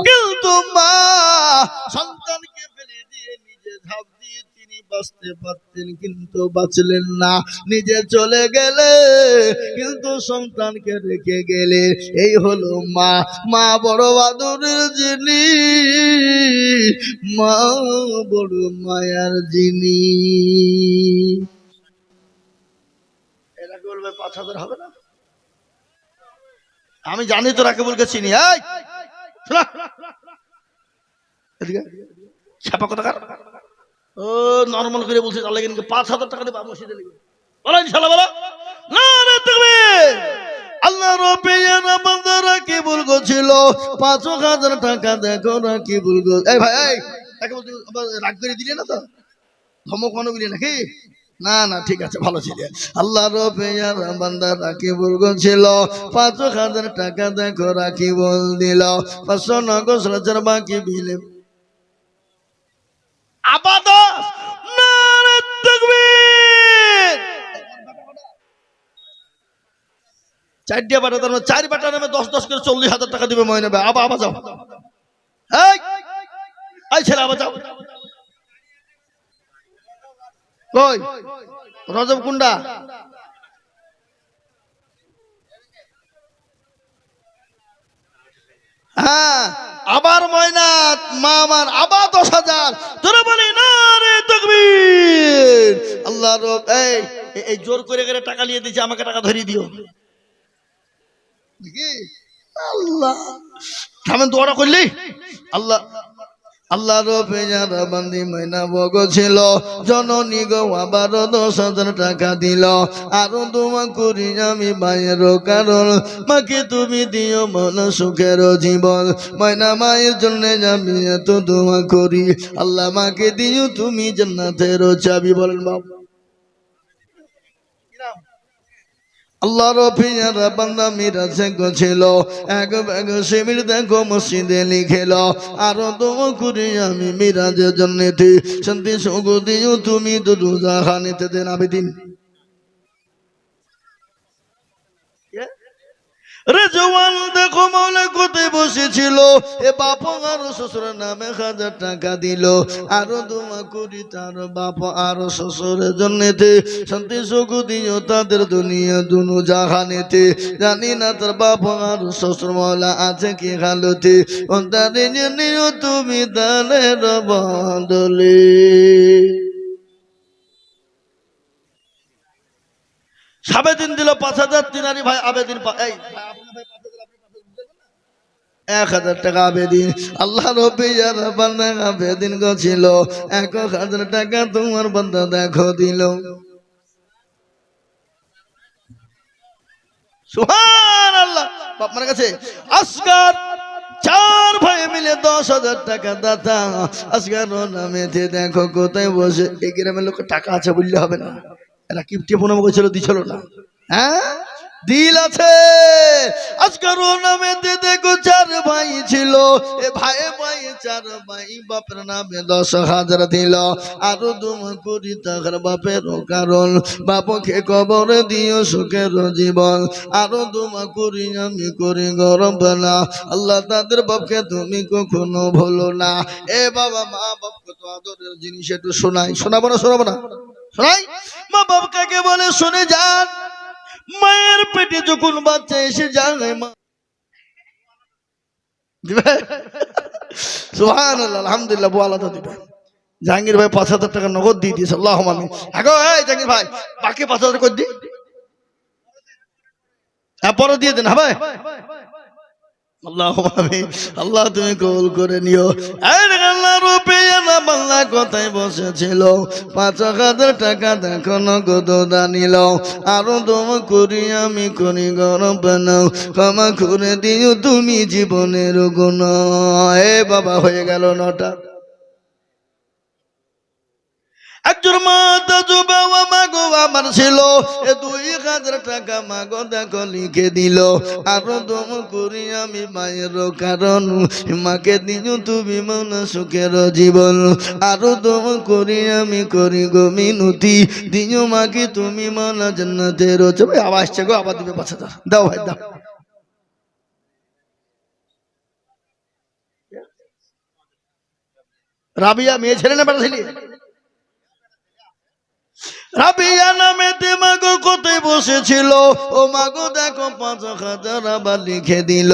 কিন্তু মা সন্তানকে ফেলে দিয়ে নিজে ঝাঁপ দিয়ে তিনি বাঁচতে পারতেন, কিন্তু বাঁচলেন না, নিজে চলে গেলে কিন্তু সন্তানকে রেখে গেলে। এই হলো মা। মা বড় আদরের জিনিস, মা বড় মায়ার জিনিস। এটাকে বলবে ৫,০০০ হবে না? আমি জানি তো রাকিবুলকে চিনি। এই শোনা, এদিকে ছাপা কথা কার? ও নরমাল করে বলছি, তাহলে কিন্তু ৫,০০০ টাকা দেবো মসজিদে লিখে বলো ইনশাআল্লাহ। বলো না রে তুমি। আল্লাহ রব্বিয়ানা বান্দা রাকিবুল গো ছিল ৫,০০০ টাকা। দেখো রাকিবুল গো, এই ভাই এই রাকিবুল রাগ করে দিলে না তো? ধমক মনে দিলে নাকি? না না ঠিক আছে, ভালো ছিল। আল্লাহ রব্বিয়ানা বান্দা রাকিবুল গো ছিল ৫,০০০ টাকা। দেখো রাকিবুল দিল ৫০০ নগদ সরাসরি বাকি বিলে আপাত নারে তাকবীর। চারটা বাটা, তার মানে 4 বাটা নামে 10 করে 40,000 টাকা দিবে ময় নেবে। আবা যাও, এই এই ছেলে আবা যাও। কই রজব কুন্ডা? হ্যাঁ আবার ময়নাত মা আমার আবার 10,000। তোরা বলি না রে তাকবীর। আল্লাহ রব এই জোর করে করে টাকা নিয়ে দিয়েছে, আমাকে টাকা ধরিয়ে দিও। আল্লাহ আমি দোয়া করলি। আল্লাহ আল্লাহ রব্বিয়ানা বান্দি ময়না বগো ছিল জননী গো আবার 10,000 টাকা দিল। আরো দোয়া করি আমি মায়ের কারণ, মাকে তুমি দিও মন সুখের জীবন। ময়না মায়ের জন্য আমি এত দোয়া করি, আল্লাহ মাকে দিও তুমি জান্নাতের চাবি। বলেন বাবা। আল্লাহ রব্বিয়ানা বান্দা মিরাজ ছিল এক ব্যাগ শিবির দেখো মসজিদে লিখেল। আরো দোয়া করি আমি মিরাজের জন্য শান্তি সুখ দিও তুমি দুজাহানেতে দেন আবেদিন। রেজওয়ান দেখো মৌলা কোথায় বসেছিল, এ বাপ আর শ্বশুরের নামে 1000 টাকা দিল। আরো দোয়া করি তার বাপ আর শ্বশুরের জন্যতে শান্তি সুখ দিও তাদের দুনিয়া দুনু জাহানেতে। জানি না তার বাপ আর শ্বশুর মৌলা আছে কি হালতে, তারে নিও তুমি দানের বদলে। সাবেদিন দিল 5,000। তিনারি ভাই আবেদিন 1,000 টাকা আবেদিন। আল্লাহ রব্বিয়ানা বান্দা আবেদিন গো ছিল 1,000 টাকা তোমার বান্দা দেখো দিল। সুবহানাল্লাহ। বাপ মার কাছে আসগার 4 ভাই মিলে 10,000 টাকা দাতা। আসগার নামেতে দেখো কোথায় বসে। এই গ্রামের লোক টাকা আছে বললে হবে না, এরা কিপটে প্রণাম করেছিল, দিছিল না। হ্যাঁ দিল আছে। আজকার নামে দেখো 4 ভাই ছিল, এ ভাই ভাই 4 ভাই বাপের নামে 10,000 দিল। আরো দোয়া করি তার বাপের কারণ, বাপকে কবর দিও সুখের জীবন। আরো দোয়া করি আমি করি গরম না, আল্লাহ তাদের বাপকে তুমি কখনো ভুলো না। এ বাবা মা বাপকে তো আদরের জিনিস একটু শোনাই, শোনাবো না শোনাবো না শোনাই। মা বাপ কাকে বলে শুনে যান। মায়ের পেটে যখন বাচ্চা এসে যায় মা দিবে। সুবহানাল্লাহ আলহামদুলিল্লাহ বউ আলাদা দিবে। জাহাঙ্গীর ভাই 5,000 টাকা নগদ দিয়ে দিয়েছে। আল্লাহুম্মা আমিন। আগো এই জাহাঙ্গীর ভাই বাকি 5,000 করে দি, পরে দিয়ে দেন। হ্যাঁ ভাই আল্লাহুম্মা আমিন। আল্লাহ তুমি কবুল করে নিও। আল্লাহ রব্বিয়ানা বান্দা কোথায় বসেছিল 5,000 টাকা দেখো নগদ দানিল। আরো দোয়া করি আমি করি গরম বানাও, ক্ষমা করে দিও তুমি জীবনের গুনাহ। এ বাবা হয়ে গেল 9টা। একজন মাতা বাবা মাগো আমার ছিল, এ 2,000 টাকা মাগো দেখো লিখে দিল। আরো দম করি আমি মায়ের কারণ, মাকে দিও তুমি মন সুখের জীবন। আরো দম করি আমি করি গো মিনতি, দিও মাকে তুমি মন জান্নাতের চাবি। আওয়াজ গো আবার দিবে 5,000। দাও ভাই দাও। রাবিয়া মেয়ে ছেলে না বেটা ছেলে? রাবিয়া নামেতে মাগো কোথায় বসেছিল, ও মাগো দেখো ৫,০০০ আবার লিখে দিল।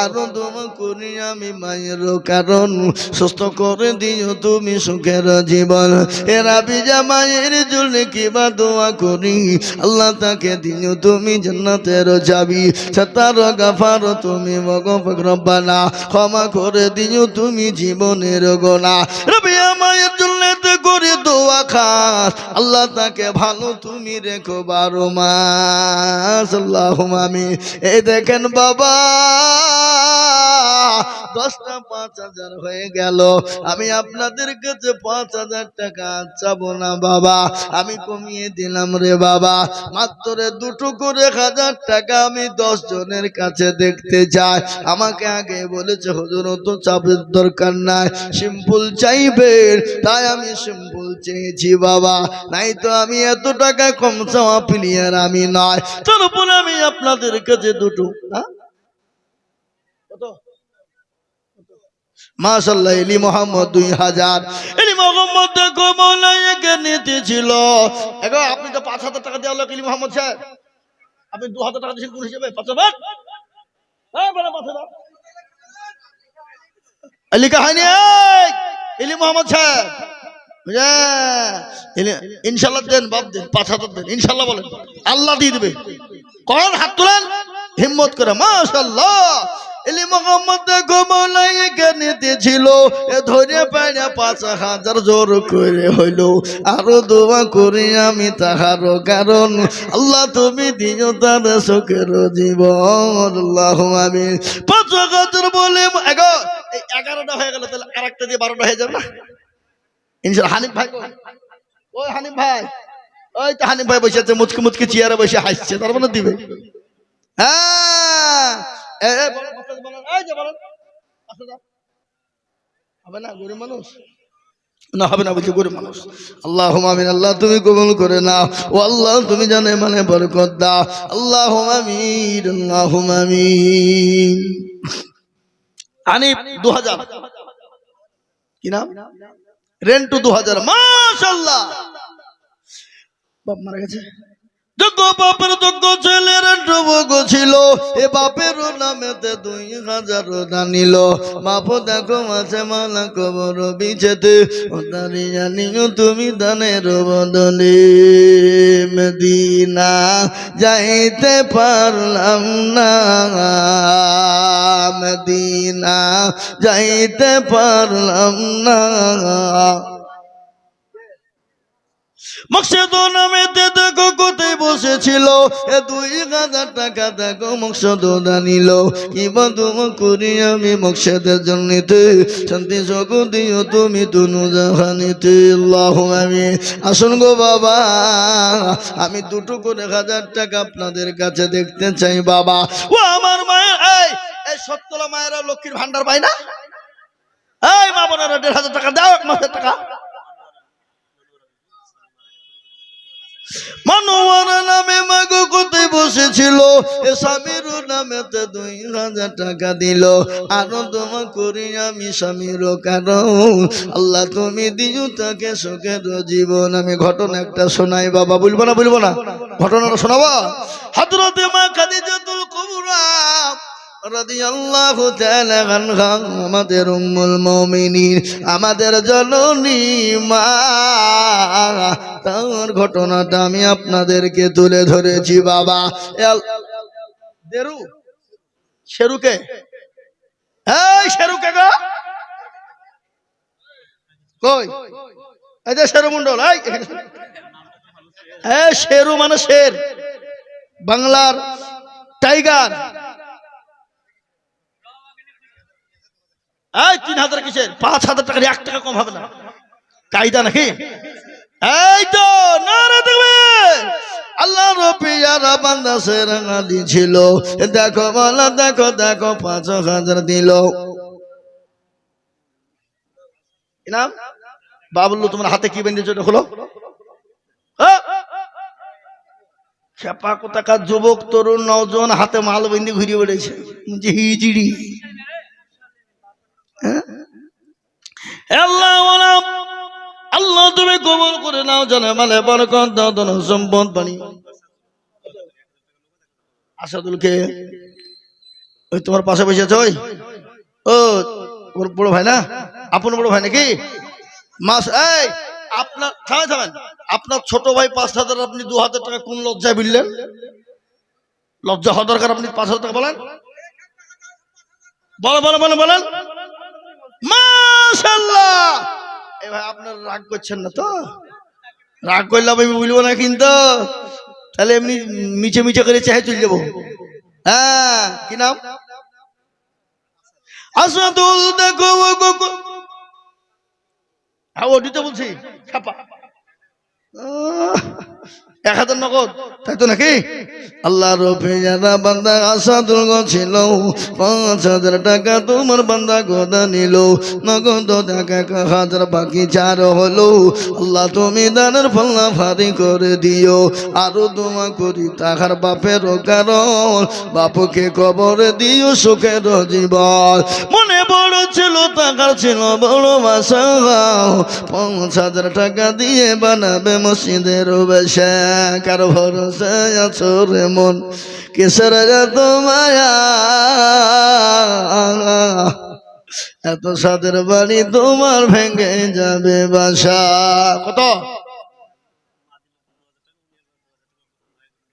আরো দোয়া করি আমি মায়ের কারণ, সুস্থ করে দিও তুমি সুখের জীবন। এ রাবিয়া মায়ের জন্য কিবা দোয়া করি, আল্লাহ তাকে দিও তুমি জান্নাতের চাবি। ছাতার গাফার তুমি মগফির রব্বানা, ক্ষমা করে দিও তুমি জীবনের গোনা। রাবিয়া মায়ের জন্য করে দোয়া খাস, আল্লাহ তাকে ভালো তুমি রেখো 12 মাস। আল্লাহুম্মা আমিন। এই দেখেন বাবা, 10টা 5,000 হয়ে গেল। আমি আপনাদের কাছে 5,000 টাকা চাবো না বাবা, আমি কমিয়ে দিলাম রে বাবা। মাত্র 2টো করে 1,000 টাকা আমি 10 জনের কাছে দেখতে চাই। আমাকে আগে বলেছে হুজুর তো চাপের দরকার নাই, সিম্পল চাইবেন, তাই আমি সিম্পল চেয়েছি বাবা, নাই তো আমি এত টাকা কম চাওয়া প্লেয়ার আমি নয়। তারপর আমি আপনাদের কাছে 2টো মাশাআল্লাহ এলি মোহাম্মদ 2000 এলি মোহাম্মদ দেখো মৌলাইকে নিতেছিল। এগো আপনি তো 5,000 টাকা দেওয়া লোক এলি মোহাম্মদ সাহেব, আপনি 2,000 টাকা দিয়েছেন কোন হিসেবে? 5,000 হ্যাঁ বড় 5,000 লিখা হয়নি। এলি মোহাম্মদ সাহেব ইনশাল্লাহ দেন, বাদ দেন, 5,000 দেন ইনশাল্লাহ, বলেন আল্লাহ দিয়ে দিবে। কোন হাত তুলেন হিম্মত করে, মাশাআল্লাহ। এলি মোহাম্মদ গোমলাইকে নিতেছিল, এ ধরে পাইনা 5,000 জোর করে হইল। আরো দোয়া করি আমি তাহার কারণ, আল্লাহ তুমি দিও তার সুখের জীবন। আল্লাহুম্মা আমিন। 5,000 বলে এগো এই 11টা হয়ে গেল, তাহলে আরেকটা দিয়ে 12টা হয়ে যাবে না ইনশাআল্লাহ। হানিফ ভাই, ওই হানিফ ভাই, ওই তো হানিফ ভাই বসে আছে মুচকি মুচকি চেয়ারে বসে হাসছে, তার মানে দিবে। হ্যাঁ হবে না, গরিব মানুষ না, হবে না বলছি গরিব মানুষ। আল্লাহুম্মা আমিন। আল্লাহ তুমি কবুল করে নাও, ও আল্লাহ তুমি জানে মানে বরকত দাও। আল্লাহুম্মা আমিন, আল্লাহুম্মা আমিন। হানিফ 2000, কি নাম? রেন্টু 2000, মাশাআল্লাহ। বাপ মারা গেছে, যোগ্য বাপের যোগ্য ছেলের যোগ্য ছিল, এ বাপের নামেতে 2,000 দানিল। বাপ দেখো মাঝে মালা কবর বিছেতে, ও তারি জানিও তুমি দানের বদলে। মদিনা যাইতে পারলাম না, মদিনা যাইতে পারলাম না। মকসদ নামেতে দেখো কোথায় বসেছিল, এ 2,000 টাকা দেখো মকসদ দানিল। কি বন্ধু করি আমি মকসদের জন্যতে, শান্তি সুখ দিও তুমি দুনু জাহানিতে। আল্লাহুম্মা আমিন। আসুন গো বাবা, আমি 2টো করে 1,000 টাকা আপনাদের কাছে দেখতে চাই বাবা। ও আমার মায়ের, এই 70 মায়েরা লক্ষ্মীর ভান্ডার পায় না? এই মা বোনেরা 1,500 টাকা দাও, 1 মাসের টাকা। মনোয়ার নামে মাগো কোথায় বসেছিল, এ স্বামীর নামেতে 2,000 টাকা দিল। আনন্দ করি আমি স্বামীর কারণ, আল্লাহ তুমি দিও তাকে সুখের জীবন। আমি ঘটনা একটা শোনাই বাবা, বলবো না বলবো না, ঘটনাটা শোনাবো। হযরতে মা খাদিজাতুল কুবরা রাদিয়াল্লাহু তাআলা আনহা, আমাদের উম্মুল মুমিনিন, আমাদের জননী মা, তার ঘটনাটা আমি আপনাদেরকে তুলে ধরেছি বাবা। দেরু শেরুকে, এই শেরুকে গো কই, এই যে শেরু মন্ডল, এই শেরু মানে শের, বাংলার টাইগার। এই 3,000 কিসের? 5,000 টাকার 1 টাকা কম হবে না, কায়দা নাকি? এই তো নারে দেবে আল্লাহ রবিয়ারা বান্দা সেরাঙা দিছিল। দেখো বলা, দেখো দেখো 5,000 দিল। নাম বাবুল্লু, তোমার হাতে কি বেঁধেছো এটা হলো? খেপা কোথাকার যুবক তরুণ নওজোয়ান হাতে মাল বেঁধে ঘুরিয়ে বেড়েছে হিজিড়ি। আল্লাহ তুমি কবুল করে নাও, জানে মালে বরকত দাও, ধন সম্পদ বাণী। আসাদুলকে ওই তোমার পাশে বসে আছে, ওই ও ওর বড় ভাই না, আপন বড় ভাই নাকি? মাস এই আপনার থামেন, আপনার ছোট ভাই 5,000, আপনি 2,000 টাকা কোন লজ্জায় বললেন? লজ্জা হওয়া দরকার, আপনি 5,000 টাকা বলেন, বলেন। মাশাআল্লাহ। এই ভাই আপনার রাগ করছেন না তো? রাগ করলে আমি বলবো না কিন্তু, তাহলে এমনি মিছে করে চাহে চলে যাবো। হ্যাঁ, কি নাম? আসাদুল। দেখো হ্যাঁ, ওটিতে বলছি ছাপা 1,000 নগদ, তাই তো নাকি? আল্লাহর পেয়ারা বান্দা আসাদুল ছিল, 5,000 টাকা তোমার বান্দা গোদা নিল, নগদ টাকা 1,000 বাকি 4 হলো। আল্লাহ তুমি দানের ফল্লা ভারী করে দিও, আরো দোয়া করি তাহার বাপের কারণ, বাপকে কবরে দিও সুখের জীবন। মনে বড় ছিল, টাকার ছিল বড় বাসা, 5,000 টাকা দিয়ে বানাবে মসজিদের বেশা। কার ভরসা আছো রে মন, কিসের এত মায়া, এত সাদের বাড়ি তোমার ভেঙে যাবে বাসা। কত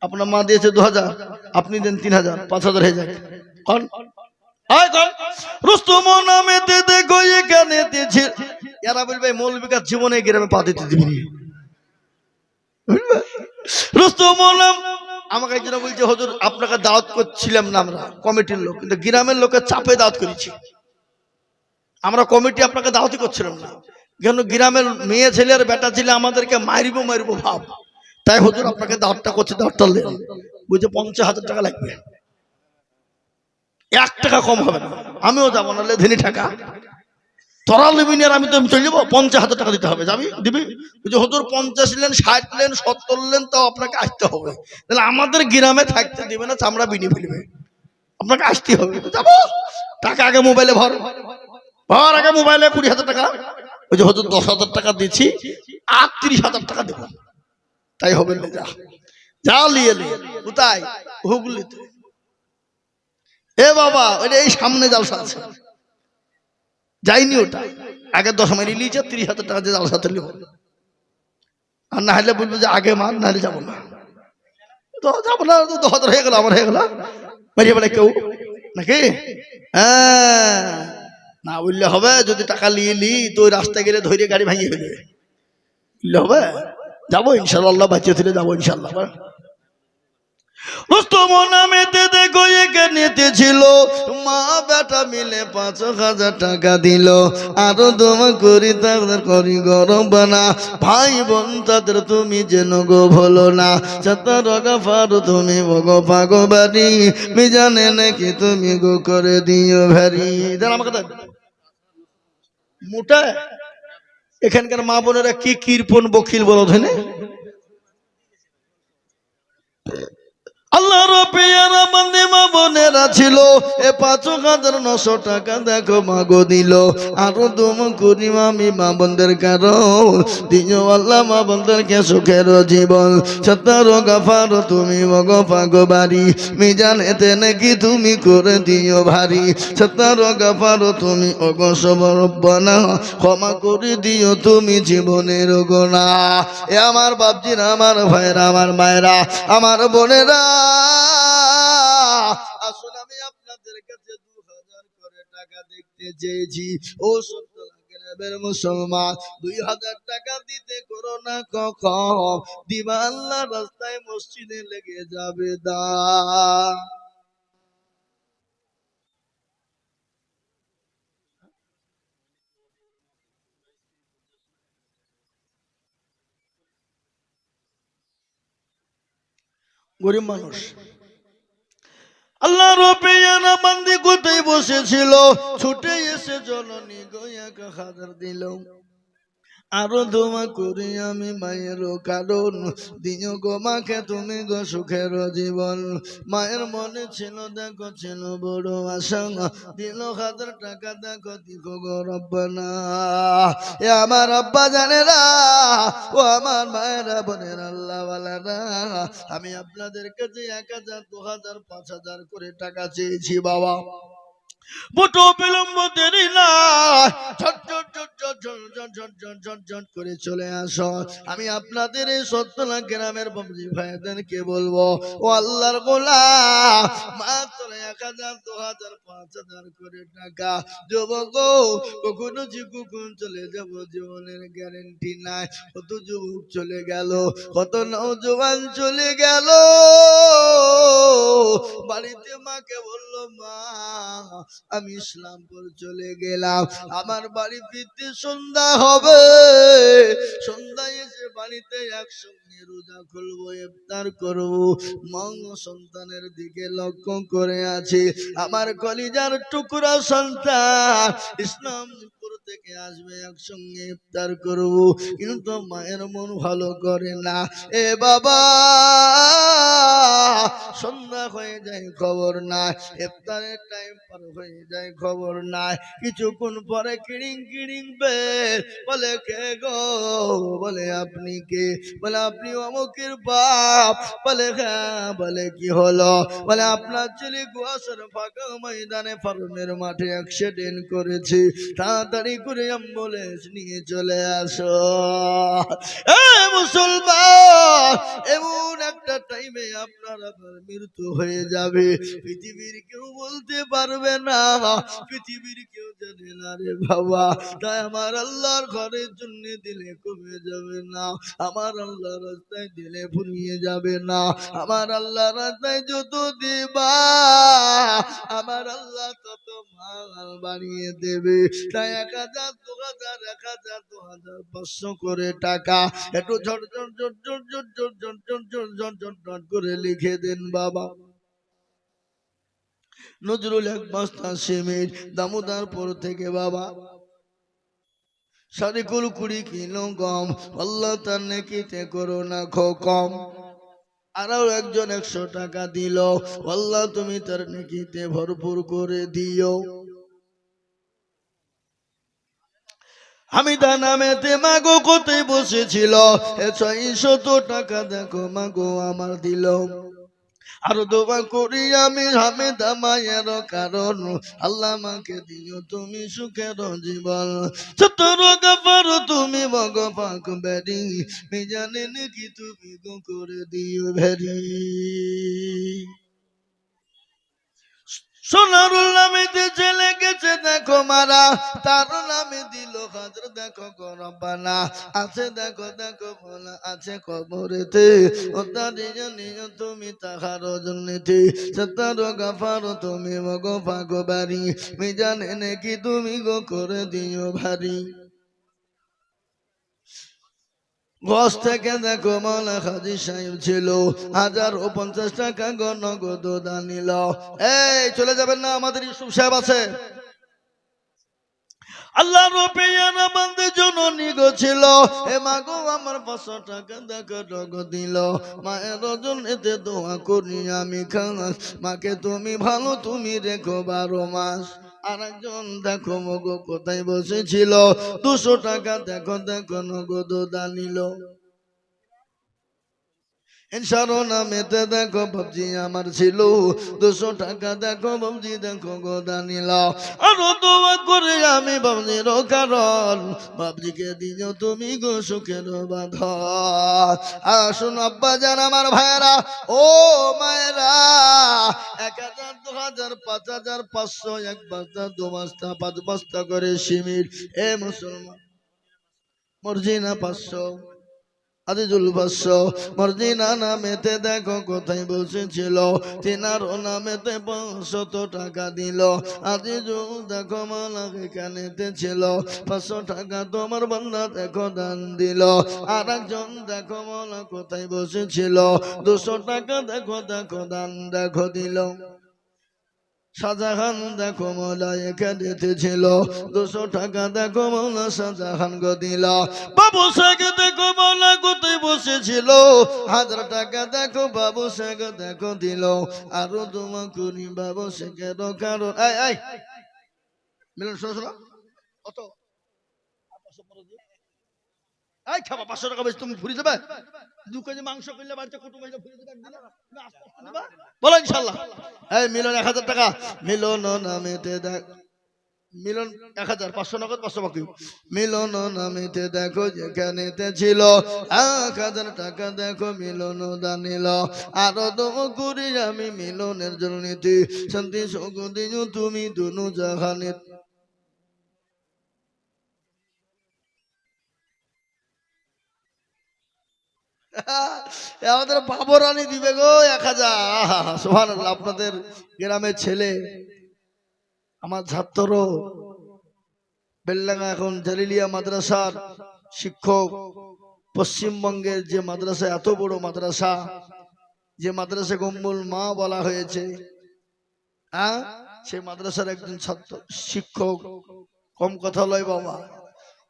আপনার মা দিয়েছে? 2,000, আপনি দেন 3,000, 5,000 হয়ে যায়। কোন রুস্তম নামেতে দেখো এখানে এরা বলবে মৌলবিকার জীবনে গ্রামে পা দিতে দিবি। রুস্তম নাম আমাকে একজন বলছে, হুজুর আপনাকে দাওয়াত করছিলাম না আমরা কমিটির লোক, কিন্তু গ্রামের লোকের চাপে দাওয়াত করেছি। আমরা কমিটি আপনাকে দাওয়াতই করছিলাম না, কেন গ্রামের মেয়ে ছেলে আর বেটা ছেলে আমাদেরকে মারিব ভাব, তাই হুজুর আপনাকে দাওয়াতটা করছে। দাওয়াতটা বুঝে 50,000 টাকা লাগবে, 1 টাকা কম হবে না। আমিও যাবো না, লেধিনি টাকা তোরা লিবি আর আমি তো চলে যাবো। 50,000 টাকা দিতে হবে, যাবি দিবি? হুজুর 50 নেন, 60 নেন, 70 নেন, তাও আপনাকে আসতে হবে। তাহলে আমাদের গ্রামে থাকতে দিবে না, চামড়া বিনি ফেলবে, আপনাকে আসতে হবে। যাবো, টাকা আগে মোবাইলে ভর আগে মোবাইলে 20,000 টাকা। ওই যে হুজুর 10,000 টাকা দিচ্ছি, আর 30,000 টাকা দেবো, তাই হবে না। যা লিয়ে কোথায়? হুগলিতে। এ বাবা, ওইটা এই সামনে জালসা আছে, যাইনি ওটা, আগে 10 মাইল লিয়েছে, 30,000 টাকা দিয়ে জালসাতে লিব। আর না হলে বলবো যে আগে মার, না হলে যাবো না। তো যাবো না, 10,000 হয়ে গেল, আমার হয়ে গেল, মারিয়ে বলে কেউ নাকি? হ্যাঁ, না বললে হবে। যদি টাকা নিয়ে তো ওই রাস্তায় গেলে ধরে গাড়ি ভাঙিয়ে ফেলবে, বললে হবে। যাবো ইনশাল্লাহ, বাঁচিয়ে ছিল যাবো ইনশাল্লাহ। রুস্তম নামেতে দেখো এখানেতে ছিল, মা বেটা মিলে 5,000 টাকা দিল, আরো দোয়া করি তাদের করি গরম বানা, ভাই বোন তাদের তুমি যেন গো ভুলো না, চাতার গাফার তুমি গো পাগো বাড়ি, মিজানে নাকি তুমি গো করে দিও ভারি। দেন আমাকে দেন মোটা। এখানকার মা বোনেরা কি কৃপণ বকিল বলো ধেনে। আল্লাহর পেয়ারা বান্দে মা বোনেরা ছিল, এ 5,900 টাকা দেখো মাগো দিল, আরো দম করি আমি মা বোনদের কারণ, দিও আল্লাহ মা বোনদেরকে সুখের জীবন, সত্তর গাফার তুমি মগো পাগো বাড়ি, মিজান এতে নাকি তুমি করে দিও ভারী, সত্তর গাফার তুমি অগো সবরব্বানা, ক্ষমা করে দিও তুমি জীবনের গোনা। এ আমার বাপজিরা, আমার ভাইরা, আমার মায়েরা, আমার বোনেরা, আসলে আমি আপনাদের কাছে 2,000 করে টাকা দেখতে চেয়েছি। ও 70 লাখের মুসলমান, 2,000 টাকা দিতে করো না কখন, দিবা আল্লাহ রাস্তায় মসজিদে লেগে যাবে দান। গরিব মানুষ। আল্লাহর পেয়ারা বান্দি কোথায় বসেছিল, ছুটে এসে জননী গো 1,000 দিল, আরো দোয়া করি আমি মায়ের কারণ দিও গো মাকে তুমি গো সুখের জীবন। মায়ের মনে ছিল দেখো ছিল বড় আশা, দিল 1000 টাকা দেখো দিগো গো রব্বানা। এ আমার আব্বা জানেরা, ও আমার মায়েরা বোনের আল্লাহ ওয়ালারা, আমি আপনাদের কাছে 1000 2000 5000 করে টাকা চেয়েছি বাবা। মোটো বিলম্ব দেরি না, ঝট ঝট ঝট ঝট ঝট ঝট ঝট ঝট ঝট করে চলে আসো। আমি আপনাদের এই 70 গ্রামের বাবজি ভাইদেরকে বলবো, ও আল্লাহর গোলাম, মাত্র 1000 2000 5000 করে টাকা দেবো গো। কখনো যে কখন চলে যাব জীবনের গ্যারেন্টি নাই। কত যুবক চলে গেল, কত নওজোয়ান চলে গেল। বাড়িতে মাকে বললো, মা আমি ইসলামপুর চলে গেলাম, আমার বাড়ি ফিরতে সন্ধ্যা হবে। সন্ধ্যায় এসে বাড়িতে একসঙ্গে রোজা খুলবো, ইফতার করবো। মা সন্তানের দিকে লক্ষ্য করে আছে, আমার কলিজার টুকরা সন্তান ইসলামপুর থেকে আসবে, একসঙ্গে ইফতার করবো। কিন্তু মায়ের মন ভালো করে না। এ বাবা, সন্ধ্যা হয়ে যায় খবর নাই, ইফতারের টাইম পার হয়ে যায় খবর নাই। কিছুক্ষণ পরে কিড়িং কিড়িং বেল, বলে কে গো? বলে আপনি কে? বলে আপনি অমুকের বাপ। বলে হ্যাঁ। বলে কি হলো? বলে আপনার ছেলে কুয়াশার ফাঁকা ময়দানে ফার্মের মাঠে অ্যাক্সিডেন্ট করেছে, তাড়াতাড়ি করে অ্যাম্বুলেন্স নিয়ে চলে আসো। মুসলমান, এমন একটা টাইমে আপনার আবার মৃত্যু হয়ে যাবে, পৃথিবীর কেউ বলতে পারবে না, পৃথিবীর কেউ জানে না রে বাবা। তাই আমার আল্লাহর ঘরের জন্য দিলে কমে যাবে না, আমার আল্লাহর রাস্তায় দিলে ফুরিয়ে যাবে না। আমার আল্লাহর রাস্তায় যত দিবা, আমার আল্লাহ তত মাল বাড়িয়ে দেবে। তাই 1000 2000 1000 2000 500 করে টাকা একটু ঝট ঝট ঝট ঝট ঝট ঝট ঝট ঝট ঝট ঝট ঝট ঝট করে লিখে দেন বাবা। নজরুল 1 বস্তা সিমেন্ট দামোদরপুর থেকে বাবা, সারিকুল 20 কিলো গম, আল্লাহ তার নেকিতে করো না কম। আরো একজন 100 টাকা দিল, আল্লাহ তুমি তার নেকিতে ভরপুর করে দিও। হামিদা নামেতে মাগো কোথায় বসেছিল, 600 টাকা দেখো মাগো আমার দিল। আর দোয়া করি আমি হামিদা মায়ের কারণ, আল্লাহ মাকে দিও তুমি সুখের জীবন। সতর গফর তুমি মগ পাক বেরি, মিজানে নাকি তুমি গো করে দিও ভেরি। সোনারুল নামেতে চলে গেছে দেখো মারা, তার নামে দিল হাজার দেখো গরবানা। আছে দেখো দেখো বলা আছে কবরেতে, ও তারিয়া নিয়ে তুমি তাহার জন্যতে। সত্তর গাফার তুমি মগো পাগো বাড়ি, মিজানে নাকি তুমি গো করে দিও ভারী। গছ থেকে দেখো মাওলা হাজী সাহেব ছিল, 1050 টাকা নগদ দান নিল। এই চলে যাবেন না, আমাদের ইউসুফ সাহেব আছে। আল্লাহ রূপিয়ানা বান্দে জননী গো ছিল, এ মাগো আমার 500 টাকা দেখো নগদ দিল। মায়ের জন্যতে দোয়া করি আমি খাস, মাকে তুমি ভালো তুমি রেখো 12 মাস। আরেকজন দেখো মগো কোথায় বসেছিল, 200 টাকা দেখো দেখো নগদ দান নিল। ইনসারো নামেতে দেখো বাবজি আমার ছিল, 200 টাকা দেখো বাবজি দেখো গোদা নিল। আরো দোয়া করে আমি বাবজির কারণ, বাবজিকে দিও তুমি গো সুখের বাঁধন। আসুন আব্বা জান আমার ভাইয়েরা, ও মায়েরা, 1000 2000 5000 500 1 বস্তা 2 বস্তা 5 বস্তা করে সিমেন্ট। এ মুসলমান, মর্জিনা 500, আজিজুল 500, মর্জিনা নামেতে দেখো কোথায় বসেছিল, তিনার নামেতে 500 টাকা দিল। আজিজুল দেখো মালা এখানেতে ছিল, 500 টাকা তোমার বান্দা দেখো দান দিল। আর একজন দেখো মালা কোথায় বসেছিল, 200 টাকা দেখো দেখো দান দেখো দিল। শাহজাহান দেখো মৌলা এখানে ছিল, 200 টাকা দেখো মৌলা শাহজাহান গো দিল। বাবু শেখ দেখো মৌলা কোথায় বসেছিল, 1000 টাকা দেখো বাবু শেখ দেখো দিল। আরো তোমা করি বাবু শেখের কারণ। এই মিলন শোনো শোনো, কত এই খাবা 500 টাকা বেশি তুমি ফুরি দেবে? 2 কেজি মাংস কিনলে বাড়িতে কত পয়সা ফুরি দেবে একদিনে? তুমি আস্তে আস্তে নেবা, বলো ইনশাআল্লাহ। এই মিলন 1000 টাকা, মিলন নামেতে দেখ, মিলন 1000, 500 নগদ 500 বাকি। মিলন নামেতে দেখো যেখানেতে ছিল, 1000 টাকা দেখো মিলন দানিল। আরো দম করি আমি মিলনের জন্য নীতি, শান্তি সুখ দিও তুমি দুনু জাহানে। আমাদের বাবরানি দিবে গো 1000। সুবহানাল্লাহ। আপনাদের গ্রামের ছেলে, আমার ছাত্র, বেলডাঙ্গা এখন জালিলিয়া মাদ্রাসার শিক্ষক। পশ্চিমবঙ্গের যে মাদ্রাসা, এত বড় মাদ্রাসা, যে মাদ্রাসা গম্বুল মা বলা হয়েছে, হ্যাঁ, সেই মাদ্রাসার একজন ছাত্র শিক্ষক, কম কথা লয় বাবা,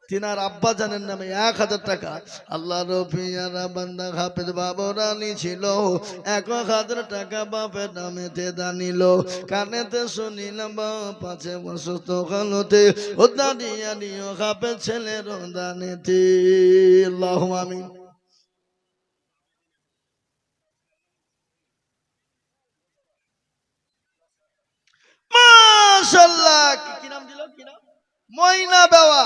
তিনার আব্বা জানের নামে 1000 টাকা। আল্লাহ রফিয়ারা বান্দা হাফেজ বাবরানি ছিল, 1000 টাকা বাপের নামেতে দানিল। কানেতে শুনিলাম বাপ 5 বছর তো কালতে, ও দাঁড়িয়া নিও হাফেজ ছেলের দানেতে। আল্লাহুম্মা আমিন। মাশাআল্লাহ। কি নাম দিল, কি নাম? ময়না বাবা।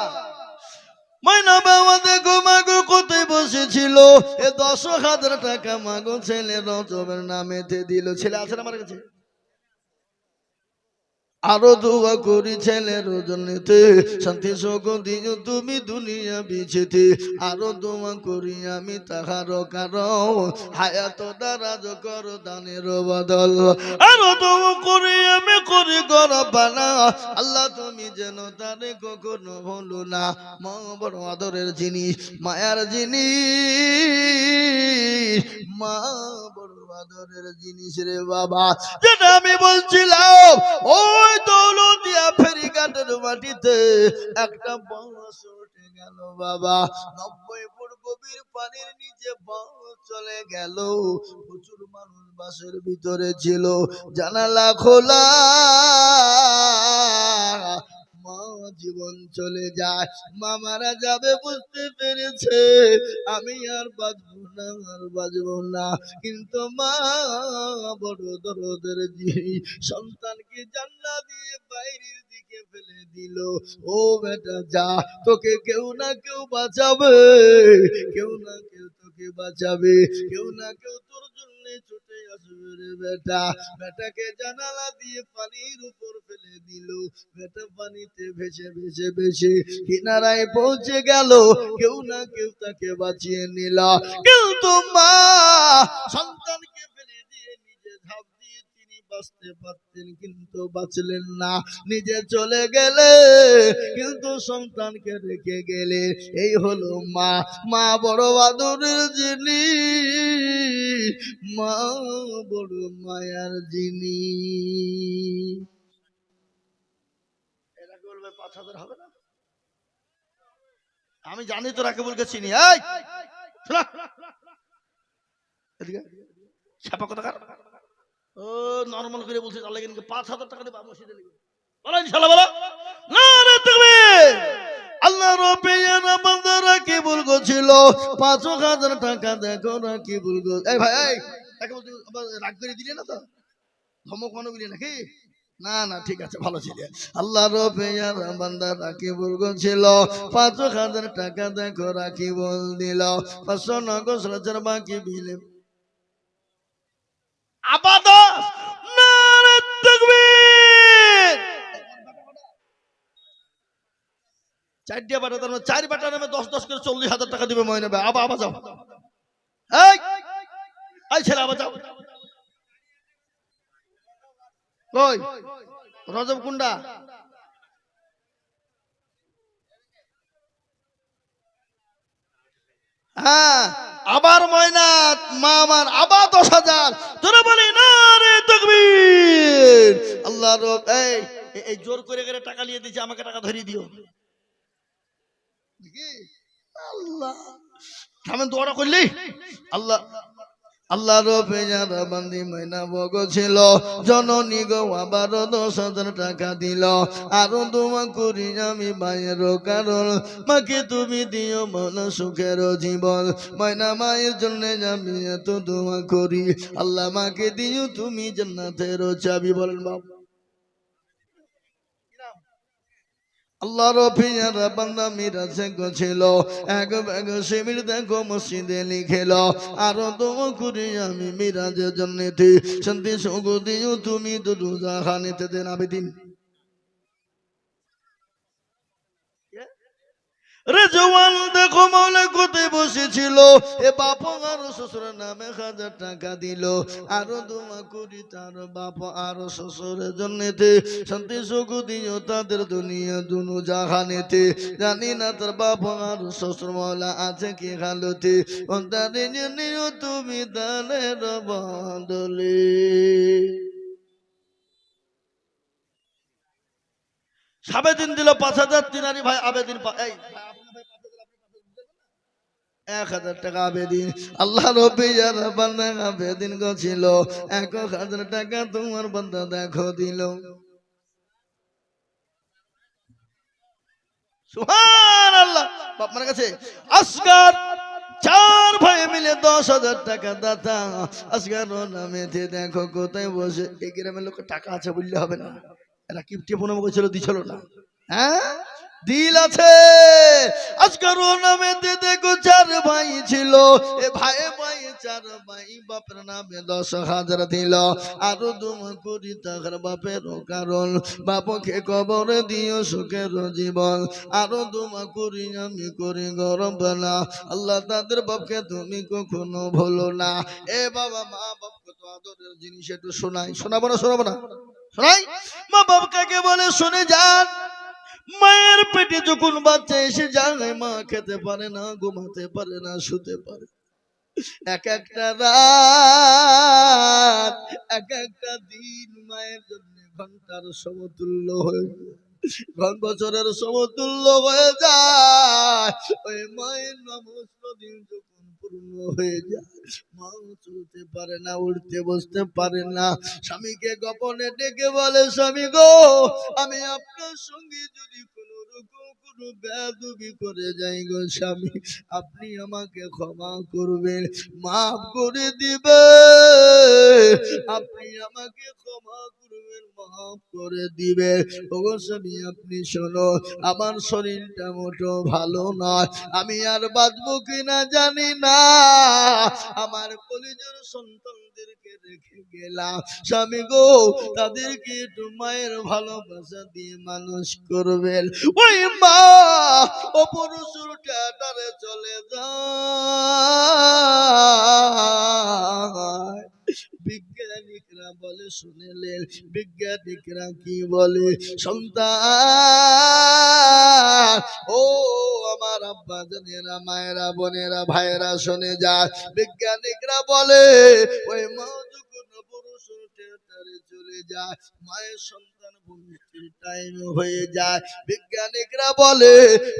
ময়না বাবা দেখো মাগো কোথায় বসেছিল, 10,000 টাকা মাগো ছেলে রজবের নামেতে দিল। ছেলে আছে না আমার কাছে? আরো দোয়া করি ছেলের জন্যতে, শান্তি সুখ দিও তুমি দুনিয়া বিছেতে। আরো দোয়া করি আমি তাহার কারণ, হায়াত দারাজ কর দানের বদল। আরো দোয়া করি আমি করি গরবানা, আল্লাহ তুমি যেন তারে কখনো হলো না। মা বড় আদরের জিনিস, মায়ার জিনিস, মা বড় আদরের জিনিস রে বাবা। যেটা আমি বলছিলাম, ওই দৌলতিয়া ফেরিঘাটের মাটিতে একটা বাস উঠে গেল বাবা। 90 ফুট গভীর পানির নিচে বাস চলে গেল। প্রচুর মানুষ বাসের ভিতরে ছিল, জানালা খোলা। মা জীবন চলে যায়, মা মারা যাবে বুঝতে পেরেছে, আমি আর বাঁচবো না, আর বাঁচবো না। কিন্তু মা বড় দরদের জিনিস, সন্তানকে জান্নাত দিয়ে বাইরের দিকে ফেলে দিল। ও বেটা যা, তোকে কেউ না কেউ বাঁচাবে, কেউ না কেউ তোকে বাঁচাবে, কেউ না কেউ তোর জন্য ছুটে আসবে রে বেটা। বেটাকে জানালা দিয়ে পানির উপর ফেলে দিল। বেটা পানিতে ভেসে ভেসে ভেসে কিনারায় পৌঁছে গেল। কেউ না কেউ তাকে বাঁচিয়ে নিল। কিন্তু মা সন্তানকে ফেলে দিয়ে নিজে ঝাঁপ দিয়ে তিনি বাঁচতে পারতেন, কিন্তু বাঁচলেন না। নিজে চলে গেলে কিন্তু সন্তানকে রেখে গেলে। এই হলো মা। মা বড় আদরের জিনিস, মা বড় মায়ার জিনিস। এটাকে বলবে 5,000 হবে না? আমি জানি তো রাকিবুলকে চিনি। এই শোনা, এদিকে ছাপা কথা কার? ও নরমাল করে বলছিস, আল্লাহ কিন্তু 5,000 টাকা দেব মসজিদে লেগে। বলো ইনশাআল্লাহ, বলো নারে তাকবীর। আল্লাহ রব্বিয়ানা বান্দা রাকিবুল গো ছিল, 5,000 টাকা দেখো রাকিবুল গো। এই ভাই, এই রাকিবুল রাগ করে দিলে না তো? ধমক মনে করি নাকি? না না, ঠিক আছে, ভালো ছিল। আল্লাহ রব্বিয়ানা বান্দা রাকিবুল গো ছিল, 5,000 টাকা দেখো রাকিবুল দিল। 500 নগদ সরাসর বাকি বিলে আপাত। নারে তাকবীর। 4 বাটা, তার 4 বাটার নামে 10 করে 40,000 টাকা দিবে ময়না ভাই। আবা যাও, এই এই ছেলে আবা যাও। কই রজব কুন্ডা? হ্যাঁ, আবার ময়না মা আমার আবার 10,000। তোরা বলি না রে তাকবীর। আল্লাহ আল্লাহর এই এই জোর করে করে টাকা নিয়ে দিচ্ছে, আমাকে টাকা ধরিয়ে দিও। আল্লাহ থামেন, দোয়াটা করলি আল্লাহ। আল্লাহর পেয়ারা বান্দি ময়না বগ ছিল, জননী গো আবার 10,000 টাকা দিল। আরো দোয়া করি আমি মায়ের কারণ, মাকে তুমি দিও মন সুখের জীবন। ময়না মায়ের জন্য আমি এত দোয়া করি, আল্লাহ মাকে দিও তুমি জান্নাতের চাবি। বলেন বাবা। আল্লাহর পেয়ারা বান্দা মিরাজে ছিল, এক ব্যাগ শিবির দেখো মসজিদে লিখেল। আরো দোয়া করি আমি মিরাজের জন্যে, শান্তি সুখ দিও তুমি দুরু জাহানেতে দেন আবেদিন। রেজওয়ান দেখো মৌলা কোথায় বসেছিল, এ বাপ আর শ্বশুরের নামে 1000 টাকা দিল। আরো দোয়া করি তার বাপ আর শ্বশুরের জন্যেতে, শান্তি সুখ দিও তাদের দুনিয়া দুনু জাহানেতে। জানি না তার বাপ আর শ্বশুর মৌলা আছে কি হালতে, তাদের নিও তুমি দানের বদলে। আবেদিন দিল 5,000 দিনারি। ভাই আবেদিন এই 1,000 টাকা আবেদিন। আল্লাহ রব্বিয়ার বান্দা আবেদিন গছিল, 1,000 টাকা তোমার বান্দা দেখো দিল। সুবহানাল্লাহ। বাপ মার কাছে আসগার 4 ভাই মিলে 10,000 টাকা দাতা। আসগার নামেতে দেখো কোথায় বসে। এই গ্রামের লোক টাকা আছে বললে হবে না, এরা কিপটে ফোন করেছিল, দিছিল না। হ্যাঁ দিল আছে। আজকার নামে দেখো 4 ভাই ছিল, এ ভাই ভাই 4 ভাই বাপের নামে 10,000 দিল। আরো দোয়া করি তার বাপের কারণ, বাপকে কবরে দিও সুখের জীবন। আরো দোয়া করি আমি করি গরম বেলা, আল্লাহ তাদের বাপকে তুমি কখনো ভুলো না। এ বাবা মা বাপকে তো আদরের জিনিস একটু শোনাই, শোনাবো না শোনাবো না শোনাই। মা বাপ কাকে বলে শুনে যান। মায়ের পেটে যখন বাচ্চা এসে যায়, মা খেতে পারে না, ঘুমাতে পারে না, শুতে পারে। এক একটা রাত, এক একটা দিন মায়ের জন্য ঘন্টার সমতুল্য হয়ে, বছরের সমতুল্য হয়ে যায়। ওই মায়ের নমস্ত দিন যখন পূর্ণ হয়ে যায়, মা চলতে পারে না, উঠতে বসতে পারে না। স্বামীকে গোপনে ডেকে বলে, স্বামী গো আমি আপনার সঙ্গে যদি কোনো রকম কোনো বেয়াদবি করে যাই গো স্বামী, আপনি আমাকে ক্ষমা করবেন, মাফ করে দিবে, আপনি আমাকে ক্ষমা করবেন, মাফ করে দিবে। ওগো স্বামী আপনি শোনো, আমার শরীরটা মোটো ভালো নয়, আমি আর বাঁচবো কিনা জানি না, আমার কলিজার সন্তানদেরকে রেখে গেলাম, স্বামী গো তাদেরকে একটু মায়ের ভালোবাসা দিয়ে মানুষ করবেন। ওই মা অপরুষুর টাটারে চলে যায়। বিজ্ঞানিকরা বলে শুনেলেন, বিজ্ঞানিকরা কি বলে, সন্তান ও আমার আব্বা জানেরা, মায়েরা, বোনেরা, ভাইয়েরা শুনে যায়। বিজ্ঞানিকরা বলে ওই মা যখন পুরুষের থিয়েটারে চলে যায়, মায়ের সন্তান ভূমিষ্ঠির টাইম হয়ে যায়। বিজ্ঞানিকরা বলে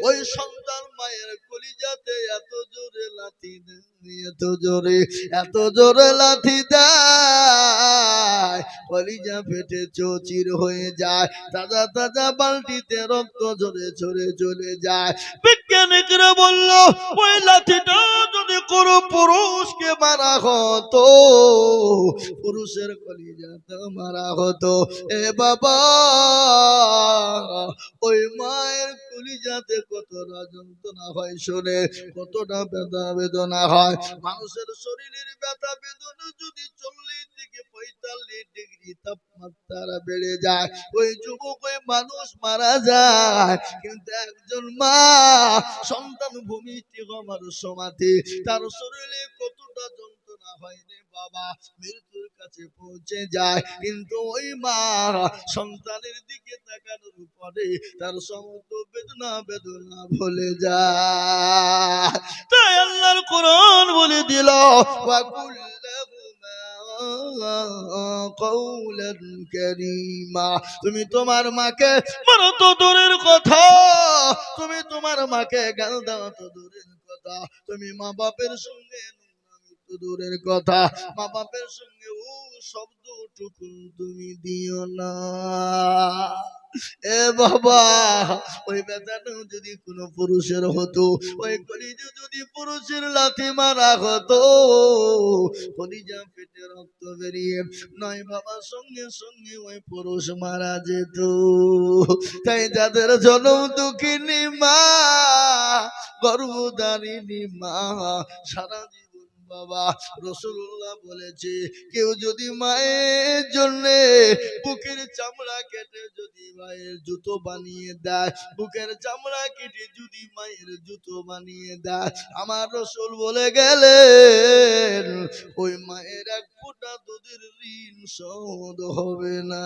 ওই সন্তান মায়ের কলিজাতে এত জোরে লাথি দেয়, এত জোরে, এত জোরে লাথি দেয়, কলিজা ফেটে চৌচির হয়ে যায়, তাজা তাজা বালতিতে রক্ত ঝরে ঝরে চলে যায়। বিজ্ঞানিকরা বলল ওই লাঠিটা যদি কোনো পুরুষকে মারা হতো, পুরুষের কলিজাতে মারা হতো, এ বাবা ওই মায়ের কলিজাতে কতটা যন্ত্রণা হয় শুনে, কতটা ব্যথা বেদনা হয়। মানুষের শরীরের ব্যথা বেদনা যদি 40 থেকে 45 ডিগ্রি তাপমাত্রা বেড়ে যায়, ওই যুবক ওই মানুষ মারা যায়। কিন্তু একজন মা সন্তান ভূমিষ্ঠ হওয়ার সময়তে তার শরীরে কতটা যন্ত্রণা হয় রে বাবা, মৃত্যুর কাছে পৌঁছে যায়, কিন্তু ওই মা সন্তানের দিকে তাকানোর পরে তার সমস্ত বেদনা বেদনা ভুলে যায়। তাই আল্লাহর কোরআন বলে দিল, ওয়া কুল্লাহুমা কওলান কারীমা। তুমি তোমার মাকে মারো তো দূরের কথা, তুমি তোমার মাকে গাল দাও তো দূরের কথা, তুমি মা বাপের সঙ্গে নোংরামি তো দূরের কথা, মা বাপের সঙ্গে ও শব্দটুকু তুমি দিও না। এ বাবা, ওই বেচাটা যদি কোনো পুরুষের হতো, ওই কলিজা যদি পুরুষের লাথি মারা হতো, কলিজা পেটে রক্ত বেরিয়ে নয় বাবা সঙ্গে সঙ্গে ওই পুরুষ মারা যেত। তাই যাদের জনম দুঃখিনী মা, গর্ভধারিণী মা, সারা বাবা, রাসূলুল্লাহ বলেছে কেউ যদি মায়ের জন্য বুকের চামড়া কেটে যদি মায়ের জুতো বানিয়ে দেয়, বুকের চামড়া কেটে যদি মায়ের জুতো বানিয়ে দেয়, আমার রাসূল বলে গেলেন ওই মায়ের এক ফোঁটা দুধের ঋণ শোধ হবে না।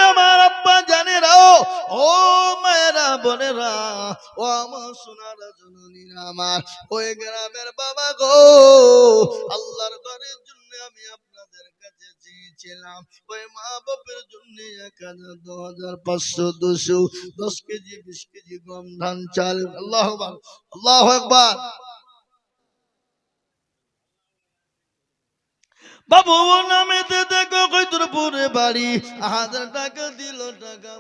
আমার আব্বা জানেরা, ও মায়েরা বোনেরা, ও আমার সোনারা জননীরা আমার, ওই গ্রামের বাবা গো, আল্লাহর ঘরের জন্য আমি আপনাদের কাছে চেয়েছিলাম ওই মা বাপের জন্য 1000, 2000, 500, 200, 10 কেজি 20 কেজি গম ধান চাল। আল্লাহু আকবার, আল্লাহু আকবার। বাবু নামেতে দেখো কৈতুরপুরে বাড়ি, 1000 টাকা দিল টাকা